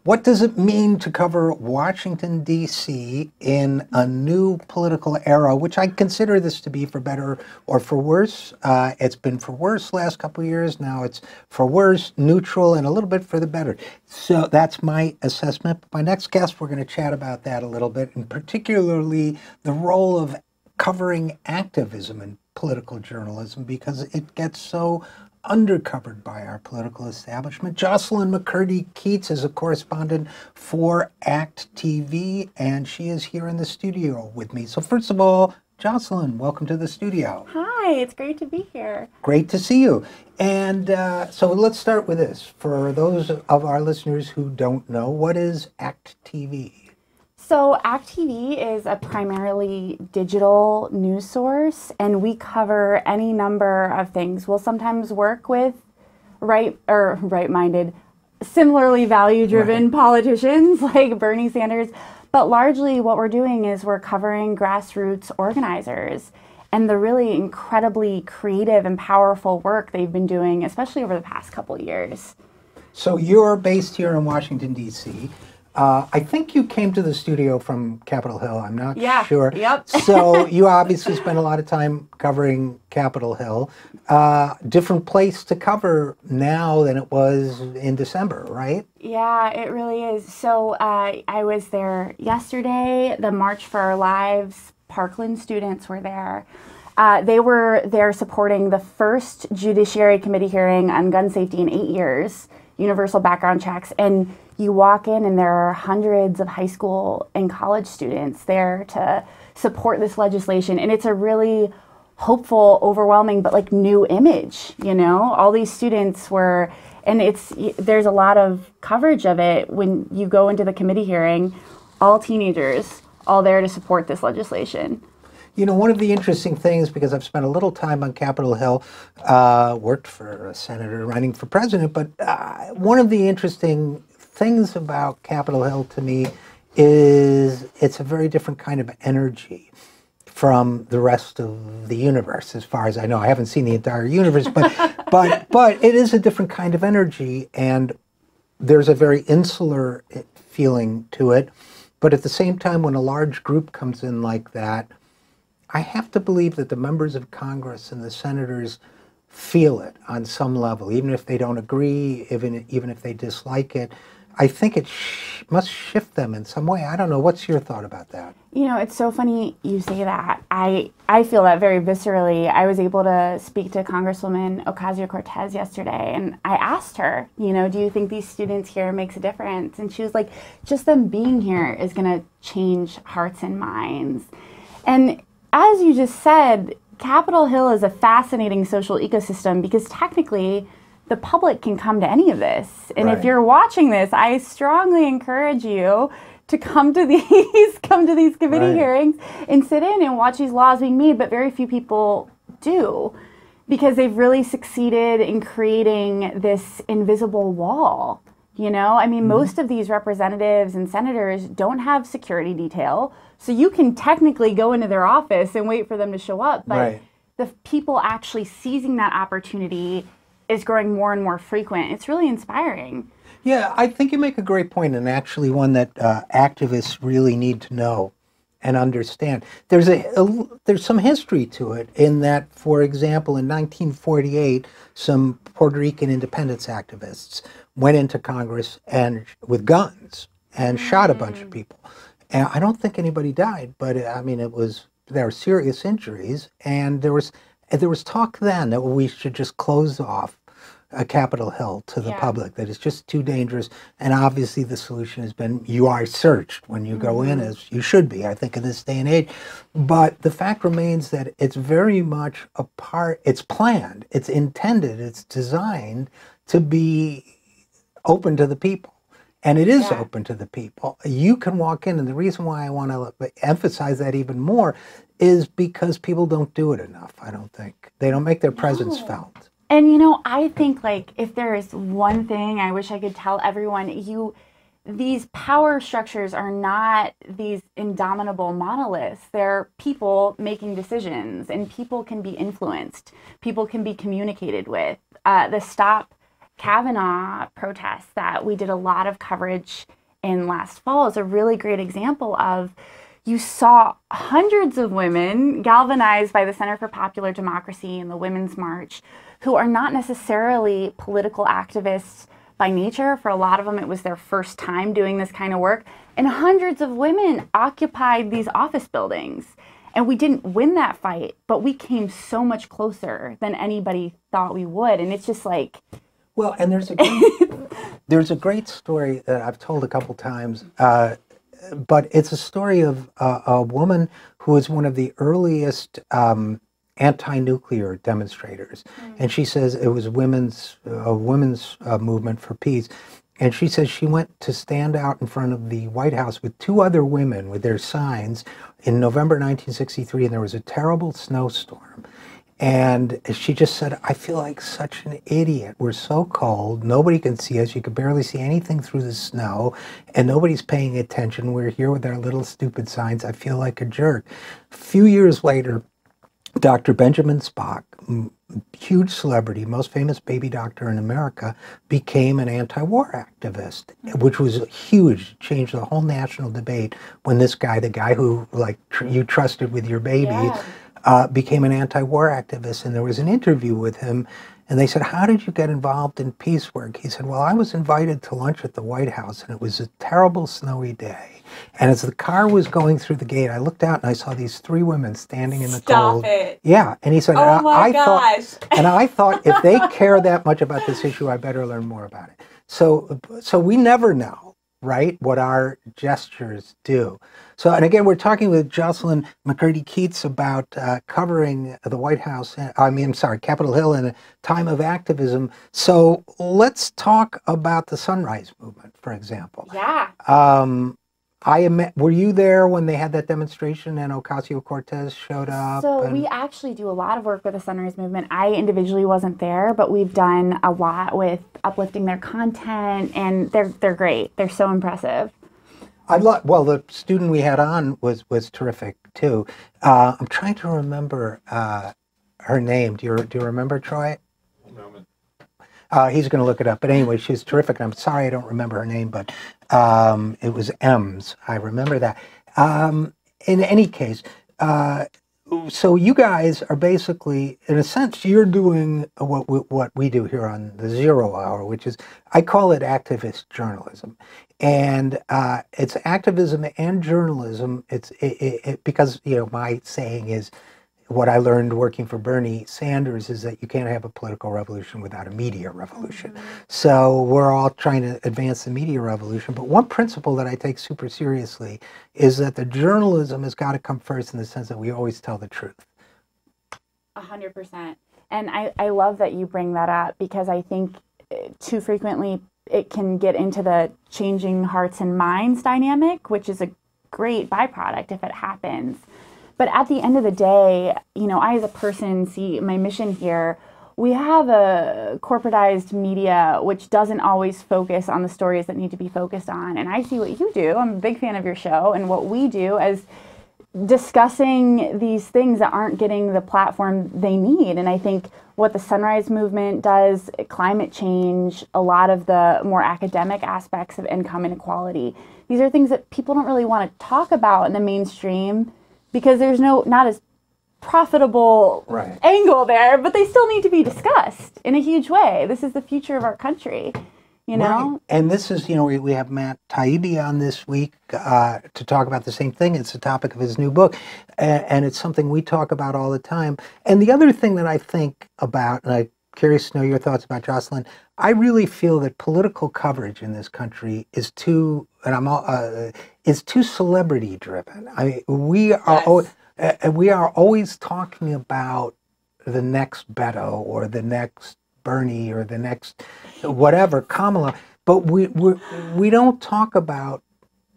What does it mean to cover Washington, D.C. in a new political era, which I consider this to be for better or for worse? It's been for worse last couple of years. Now it's for worse, neutral, and a little bit for the better. So that's my assessment. My next guest, we're going to chat about that a little bit, and particularly the role of covering activism in political journalism, because it gets so undercovered by our political establishment. Jocelyn Macurdy Keats is a correspondent for ACT TV, and she is here in the studio with me. So first of all, Jocelyn, welcome to the studio. Hi, it's great to be here. Great to see you. And so let's start with this. For those of our listeners who don't know, what is ACT TV? So ACT TV is a primarily digital news source, and we cover any number of things. We'll sometimes work with right-minded, similarly value-driven politicians like Bernie Sanders, but largely what we're doing is we're covering grassroots organizers and the really incredibly creative and powerful work they've been doing, especially over the past couple of years. So you're based here in Washington, D.C. I think you came to the studio from Capitol Hill. I'm not sure. Yep. So you obviously spent a lot of time covering Capitol Hill. Different place to cover now than it was in December, right? Yeah, it really is. So I was there yesterday. The March for Our Lives Parkland students were there. They were there supporting the first Judiciary Committee hearing on gun safety in 8 years, universal background checks, and you walk in and there are hundreds of high school and college students there to support this legislation. And it's a really hopeful, overwhelming, but like new image, you know? All these students were, and there's a lot of coverage of it when you go into the committee hearing, all teenagers, all there to support this legislation. You know, one of the interesting things, because I've spent a little time on Capitol Hill, worked for a senator running for president, but one of the interesting things about Capitol Hill to me is it's a very different kind of energy from the rest of the universe, as far as I know. I haven't seen the entire universe, but it is a different kind of energy, and there's a very insular feeling to it. But at the same time, when a large group comes in like that, I have to believe that the members of Congress and the senators feel it on some level, even if they don't agree, even if they dislike it. I think it must shift them in some way. I don't know. What's your thought about that? You know, it's so funny you say that. I feel that very viscerally. I was able to speak to Congresswoman Ocasio-Cortez yesterday, and I asked her, you know, do you think these students here makes a difference? And she was like, just them being here is going to change hearts and minds. And as you just said, Capitol Hill is a fascinating social ecosystem because technically the public can come to any of this. And if you're watching this, I strongly encourage you to come to these committee hearings and sit in and watch these laws being made, but very few people do because they've really succeeded in creating this invisible wall. You know, I mean, most of these representatives and senators don't have security detail, so you can technically go into their office and wait for them to show up, but the people actually seizing that opportunity is growing more and more frequent. It's really inspiring. Yeah, I think you make a great point, and actually one that activists really need to know and understand. There's some history to it in that, for example, in 1948, some Puerto Rican independence activists went into Congress and with guns and shot a bunch of people. And I don't think anybody died, but I mean, there were serious injuries, and there was talk then that we should just close off Capitol Hill to the public, that it's just too dangerous. And obviously the solution has been you are searched when you go in, as you should be, I think, in this day and age. But the fact remains that it's very much it's planned, it's intended, it's designed to be open to the people. And it is open to the people. You can walk in, and the reason why I want to emphasize that even more is because people don't do it enough, I don't think. They don't make their presence felt. And, you know, I think, like, if there is one thing I wish I could tell everyone, these power structures are not these indomitable monoliths. They're people making decisions, and people can be influenced. People can be communicated with. The Stop Kavanaugh protests that we did a lot of coverage in last fall is a really great example of, you saw hundreds of women galvanized by the Center for Popular Democracy and the Women's March, who are not necessarily political activists by nature. For a lot of them, it was their first time doing this kind of work. And hundreds of women occupied these office buildings. And we didn't win that fight, but we came so much closer than anybody thought we would. And it's just like... Well, and there's a great story that I've told a couple times, but it's a story of a woman who was one of the earliest anti-nuclear demonstrators. And she says it was a women's movement for peace. And she says she went to stand out in front of the White House with two other women with their signs in November 1963, and there was a terrible snowstorm. And she just said, I feel like such an idiot. We're so cold. Nobody can see us. You can barely see anything through the snow. And nobody's paying attention. We're here with our little stupid signs. I feel like a jerk. A few years later, Dr. Benjamin Spock, huge celebrity, most famous baby doctor in America, became an anti-war activist, which was huge, changed the whole national debate when this guy, the guy who you trusted with your baby, became an anti-war activist. And there was an interview with him, and they said, how did you get involved in peace work? He said, well, I was invited to lunch at the White House, and it was a terrible snowy day. And as the car was going through the gate, I looked out and I saw these three women standing in the cold. Stop it. Yeah. And he said, oh my gosh. I thought if they care that much about this issue, I better learn more about it. So we never know, right, what our gestures do. So, and again, we're talking with Jocelyn Macurdy Keats about covering the White House, Capitol Hill in a time of activism. So let's talk about the Sunrise Movement, for example. Yeah. Were you there when they had that demonstration and Ocasio-Cortez showed up? So we actually do a lot of work with the Sunrise Movement. I individually wasn't there, but we've done a lot with uplifting their content, and they're great. They're so impressive. Well, the student we had on was terrific too. I'm trying to remember her name. Do you remember, Troy? He's going to look it up. But anyway, she was terrific. And I'm sorry I don't remember her name, but it was Ems. I remember that. In any case, so you guys are basically, in a sense, you're doing what we do here on the Zero Hour, which is, I call it activist journalism. And it's activism and journalism. It's because, my saying is, what I learned working for Bernie Sanders is that you can't have a political revolution without a media revolution. Mm-hmm. So we're all trying to advance the media revolution. But one principle that I take super seriously is that the journalism has got to come first in the sense that we always tell the truth. 100%. And I love that you bring that up, because I think too frequently it can get into the changing hearts and minds dynamic, which is a great byproduct if it happens. But at the end of the day, I as a person see my mission here. We have a corporatized media which doesn't always focus on the stories that need to be focused on. And I see what you do. I'm a big fan of your show, and what we do as discussing these things that aren't getting the platform they need. And I think what the Sunrise Movement does, climate change, a lot of the more academic aspects of income inequality, these are things that people don't really want to talk about in the mainstream, because there's not as profitable angle there, but they still need to be discussed in a huge way. This is the future of our country, Right. And this is, we have Matt Taibbi on this week to talk about the same thing. It's the topic of his new book, and it's something we talk about all the time. And the other thing that I think about, and I'm curious to know your thoughts about, Jocelyn, I really feel that political coverage in this country is too celebrity driven. We are always talking about the next Beto or the next Bernie or the next whatever, Kamala, but we don't talk about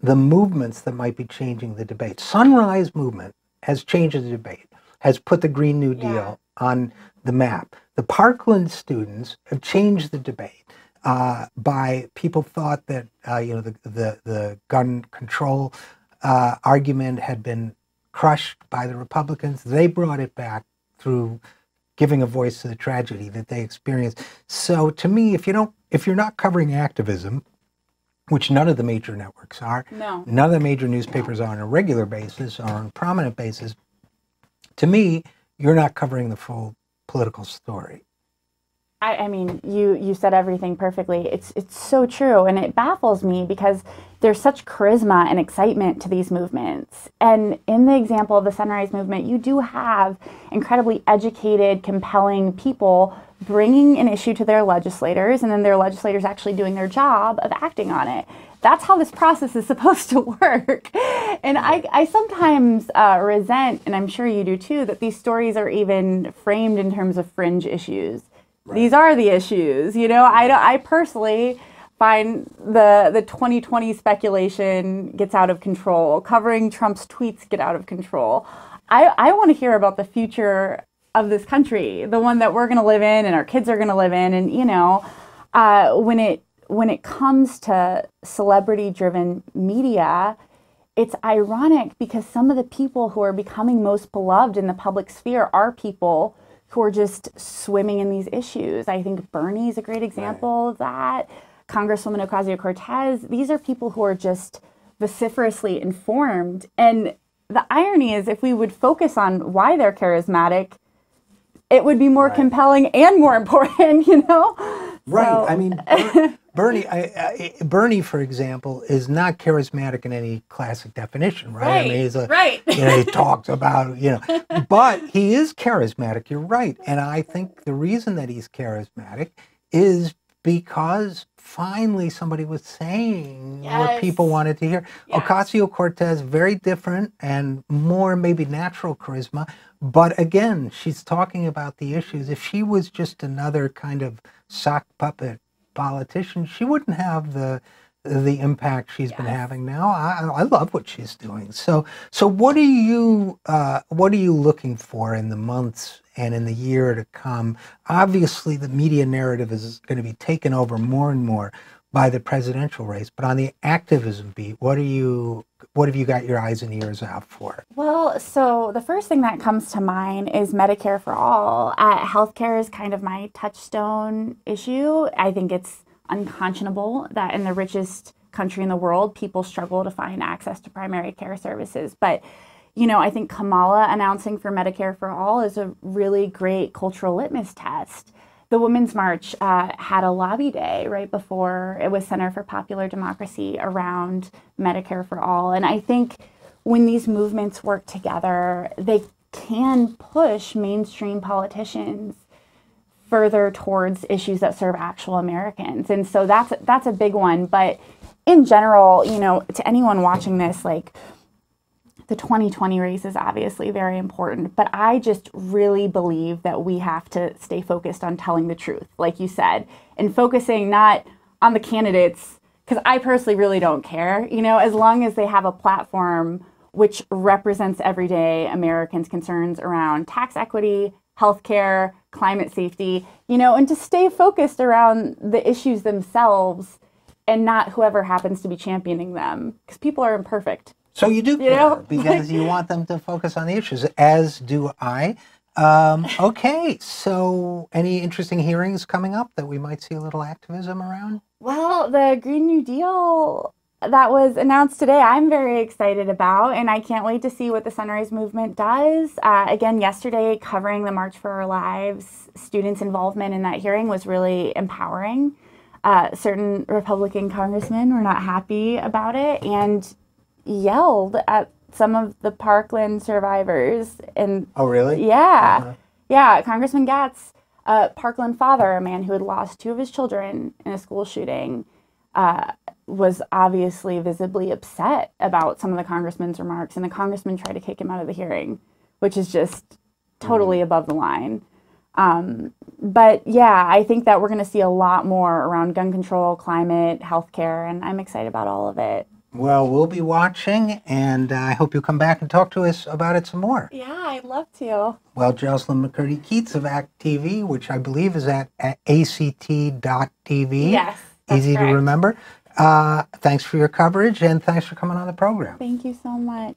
the movements that might be changing the debate. Sunrise Movement has changed the debate, has put the Green New Deal on the map. The Parkland students have changed the debate by people thought that the gun control argument had been crushed by the Republicans. They brought it back through giving a voice to the tragedy that they experience. So to me, if you're not covering activism, which none of the major networks are, No. none of the major newspapers are on a regular basis or on a prominent basis, to me, you're not covering the full political story. I mean, you said everything perfectly. It's so true, and it baffles me because there's such charisma and excitement to these movements. And in the example of the Sunrise Movement, you do have incredibly educated, compelling people bringing an issue to their legislators, and then their legislators actually doing their job of acting on it. That's how this process is supposed to work. And I sometimes resent, and I'm sure you do too, that these stories are even framed in terms of fringe issues. Right. These are the issues, you know. I personally find the 2020 speculation gets out of control. Covering Trump's tweets get out of control. I want to hear about the future of this country, the one that we're going to live in and our kids are going to live in. And you know, when it comes to celebrity-driven media, it's ironic because some of the people who are becoming most beloved in the public sphere are people who are just swimming in these issues. I think Bernie's a great example of that. Congresswoman Ocasio-Cortez. These are people who are just vociferously informed. And the irony is, if we would focus on why they're charismatic, it would be more compelling and more important, you know? Right. So. I mean, Bernie, for example, is not charismatic in any classic definition, right? I mean, he's he talks about, but he is charismatic. You're right. And I think the reason that he's charismatic is because finally somebody was saying what people wanted to hear. Yes. Ocasio-Cortez, very different and more maybe natural charisma. But again, she's talking about the issues. If she was just another kind of sock puppet politician, she wouldn't have the impact she's been having now. I love what she's doing. So what are you looking for in the months and in the year to come? Obviously, the media narrative is going to be taken over more and more by the presidential race. But on the activism beat, what have you got your eyes and ears out for? Well, so the first thing that comes to mind is Medicare for all. Healthcare is kind of my touchstone issue. I think it's unconscionable that in the richest country in the world, people struggle to find access to primary care services. But, I think Kamala announcing for Medicare for all is a really great cultural litmus test. The Women's March had a lobby day right before it was Center for Popular Democracy around Medicare for all. And I think when these movements work together, they can push mainstream politicians further towards issues that serve actual Americans. And so that's a big one. But in general, to anyone watching this, like, the 2020 race is obviously very important, but I just really believe that we have to stay focused on telling the truth, like you said, and focusing not on the candidates, because I personally really don't care, as long as they have a platform which represents everyday Americans' concerns around tax equity, healthcare, climate safety, and to stay focused around the issues themselves and not whoever happens to be championing them, because people are imperfect. So you do care because you want them to focus on the issues, as do I. Okay, so any interesting hearings coming up that we might see a little activism around? Well, the Green New Deal that was announced today, I'm very excited about, and I can't wait to see what the Sunrise Movement does. Again, yesterday, covering the March for Our Lives, students' involvement in that hearing was really empowering. Certain Republican congressmen were not happy about it and yelled at some of the Parkland survivors. And oh, really? Yeah. Uh-huh. Yeah. Congressman Gatz, Parkland father, a man who had lost 2 of his children in a school shooting, was obviously visibly upset about some of the congressman's remarks, and the congressman tried to kick him out of the hearing, which is just totally above the line. But yeah, I think that we're going to see a lot more around gun control, climate, healthcare, and I'm excited about all of it. Well, we'll be watching, and I hope you'll come back and talk to us about it some more. Yeah, I'd love to. Well, Jocelyn Macurdy Keats of ACT TV, which I believe is at act.tv. Yes, easy correct. To remember. Thanks for your coverage, and thanks for coming on the program. Thank you so much.